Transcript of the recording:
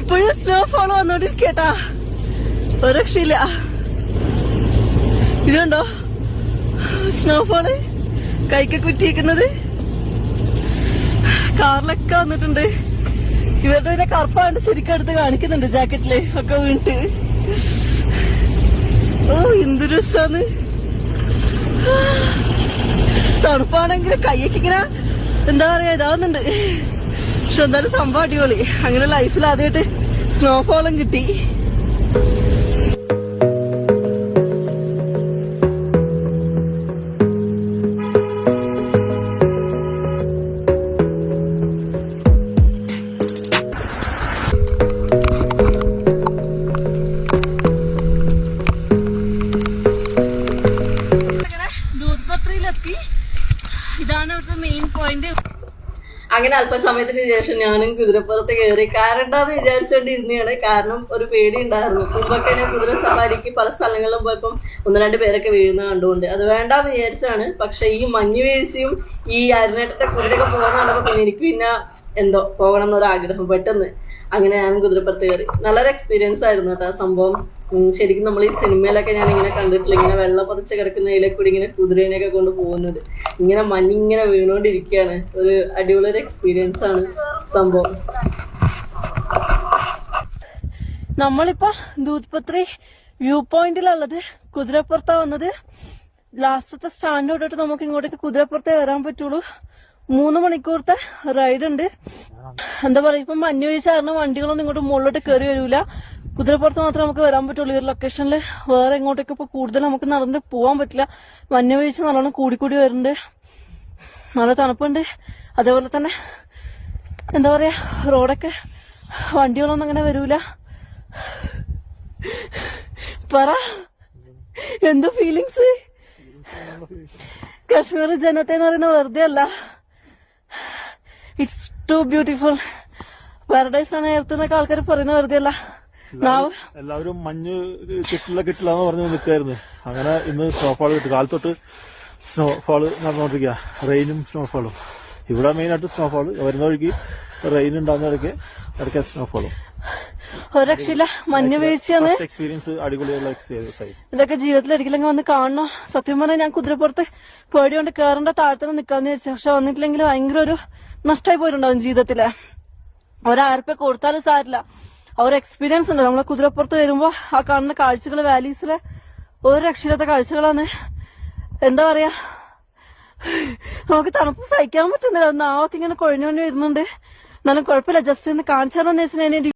ഇപ്പോഴും സ്നോഫോൾ വന്നോണ്ടിരിക്കട്ടാ, ഒരു രക്ഷയില്ല. ഇതുണ്ടോ സ്നോഫോള് കൈക്ക് കുറ്റിയിരിക്കുന്നത്? കാറിലൊക്കെ വന്നിട്ടുണ്ട്. ഇവരുടെ പിന്നെ കറുപ്പാണ്ട് ശരിക്കും എടുത്ത് കാണിക്കുന്നുണ്ട്, ജാക്കറ്റില് ഒക്കെ വീണിട്ട്. ഓ എന്ത് രസാന്ന്. തണുപ്പാണെങ്കിൽ കൈയൊക്കെ ഇങ്ങനെ എന്താ പറയാ ഇതാവുന്നുണ്ട്. പക്ഷെ എന്തായാലും സംഭവം അടിപൊളി. അങ്ങനെ ലൈഫിൽ ആദ്യമായിട്ട് സ്നോഫോളും കിട്ടി. ദൂദ്പത്രിയിലെത്തി. ഇതാണ് ഇവിടുത്തെ മെയിൻ പോയിന്റ്. അങ്ങനെ അല്പസമയത്തിന് ശേഷം ഞാനും കുതിരപ്പുറത്ത് കയറി. കാരണ്ടാന്ന് വിചാരിച്ചോണ്ടിരുന്നതാണ്. കാരണം ഒരു പേടി ഉണ്ടായിരുന്നു. മുമ്പൊക്കെ ഞാൻ കുതിര സഫാരിക്ക് പല സ്ഥലങ്ങളിലും പോയപ്പം 1-2 പേരൊക്കെ വീഴുന്ന കണ്ടുകൊണ്ട് അത് വേണ്ടാന്ന് വിചാരിച്ചാണ്. പക്ഷെ ഈ മഞ്ഞ് വീഴ്ചയും ഈ അരിനേട്ടത്തെ കുതിരയൊക്കെ പോകുന്ന കണ്ടപ്പോ പിന്നെ എനിക്ക് പിന്നെ എന്തോ പോകണം എന്നൊരാഗ്രഹം പെട്ടെന്ന്. അങ്ങനെ ഞാനും കുതിരപ്പുറത്ത് കയറി. നല്ലൊരു എക്സ്പീരിയൻസ് ആയിരുന്നു കേട്ടോ ആ സംഭവം. ശരിക്കും നമ്മൾ ഈ സിനിമയിലൊക്കെ ഞാൻ ഇങ്ങനെ കണ്ടിട്ടില്ല, ഇങ്ങനെ വെള്ളം പതച്ച് കിടക്കുന്നതിലെ കൂടി ഇങ്ങനെ കുതിരേനെയൊക്കെ കൊണ്ട് പോകുന്നത്. ഇങ്ങനെ മഞ്ഞിങ്ങനെ വീണോണ്ടിരിക്കുകയാണ്. ഒരു അടിപൊളി എക്സ്പീരിയൻസ് ആണ് സംഭവം. നമ്മളിപ്പോ ദൂദ്പത്രി വ്യൂ പോയിന്റിലുള്ളത്. കുതിരപ്പുറത്താ വന്നത്. ലാസ്റ്റത്തെ സ്റ്റാൻഡ് തൊട്ടിട്ട് നമുക്ക് ഇങ്ങോട്ടേക്ക് കുതിരപ്പുറത്തേ വരാൻ പറ്റുള്ളൂ. 3 മണിക്കൂറത്തെ റൈഡ് ഉണ്ട്. എന്താ പറയാ, ഇപ്പൊ മഞ്ഞ് വീഴ്ച കാരണം വണ്ടികളൊന്നും ഇങ്ങോട്ട് മുകളിലോട്ട് കയറി വരൂല. കുതിരപ്പുറത്ത് മാത്രമേ നമുക്ക് വരാൻ പറ്റുള്ളൂ. ഈ ഒരു ലൊക്കേഷനിൽ വേറെ എങ്ങോട്ടേക്ക് ഇപ്പൊ കൂടുതൽ നമുക്ക് നടന്നിട്ട് പോകാൻ പറ്റില്ല. മഞ്ഞ് വീഴ്ച നല്ലോണം കൂടിക്കൂടി വരുന്നുണ്ട്. നല്ല തണുപ്പുണ്ട്. അതേപോലെ തന്നെ എന്താ പറയാ, റോഡൊക്കെ വണ്ടികളൊന്നും അങ്ങനെ വരൂല. പറ എന്തോ ഫീലിങ്സ്. കാശ്മീർ ജനത്തെ എന്ന് പറയുന്നത് വെറുതെ അല്ല. It's too beautiful. പാരഡൈസ് ആണ് എർത്ത് എന്നൊക്കെ ആൾക്കാർ പറയുന്നത് വെറുതെ അല്ല. എല്ലാവരും മഞ്ഞ് കിട്ടില്ല എന്ന് പറഞ്ഞു നിൽക്കായിരുന്നു. അങ്ങനെ ഇന്ന് സ്നോഫാൾ കിട്ടും. കാലത്തൊട്ട് സ്നോഫാള് നടന്നുകൊണ്ടിരിക്കുക. റെയിനും സ്നോഫാളും. ഇവിടെ മെയിൻ ആയിട്ട് സ്നോഫാള് വരുന്ന വഴിക്ക് റെയിൻ ഉണ്ടാകുന്ന ഇടയ്ക്ക് സ്നോഫാളും. ഒരു രക്ഷയില്ല. മഞ്ഞ് വീഴ്ചയാണ് എക്സ്പീരിയൻസ്. അടിപൊളിയുള്ള എക്സ്പീരിയൻസ് ആയി. ഇതൊക്കെ ജീവിതത്തിൽ ഒരിക്കലും വന്ന് കാണണം. സത്യം പറഞ്ഞാൽ ഞാൻ കുതിരപ്പുറത്ത് പേടികൊണ്ട് കയറേണ്ട താഴത്തന്നെ നിക്കാന്ന് വെച്ചു. പക്ഷെ വന്നിട്ടില്ലെങ്കിൽ ഭയങ്കര ഒരു നഷ്ടമായി പോയിട്ടുണ്ടാവും ജീവിതത്തില്. ഒരായിരം കൊടുത്താലും സാരില്ല. ആ ഒരു എക്സ്പീരിയൻസ് ഉണ്ട്. നമ്മളെ കുതിരപ്പുറത്ത് വരുമ്പോ ആ കാണുന്ന കാഴ്ചകള്, വാലീസിലെ ഒരു രക്ഷയില്ലാത്ത കാഴ്ചകളാണ്. എന്താ പറയാ, നമുക്ക് തണുപ്പ് സഹിക്കാൻ പറ്റുന്നില്ല. നാവൊക്കെ ഇങ്ങനെ കൊഴിഞ്ഞുകൊണ്ട് വരുന്നുണ്ട്. എന്നാലും കുഴപ്പമില്ല. ജസ്റ്റ് ഒന്ന് കാണിച്ചു തരാന്ന് വെച്ചാൽ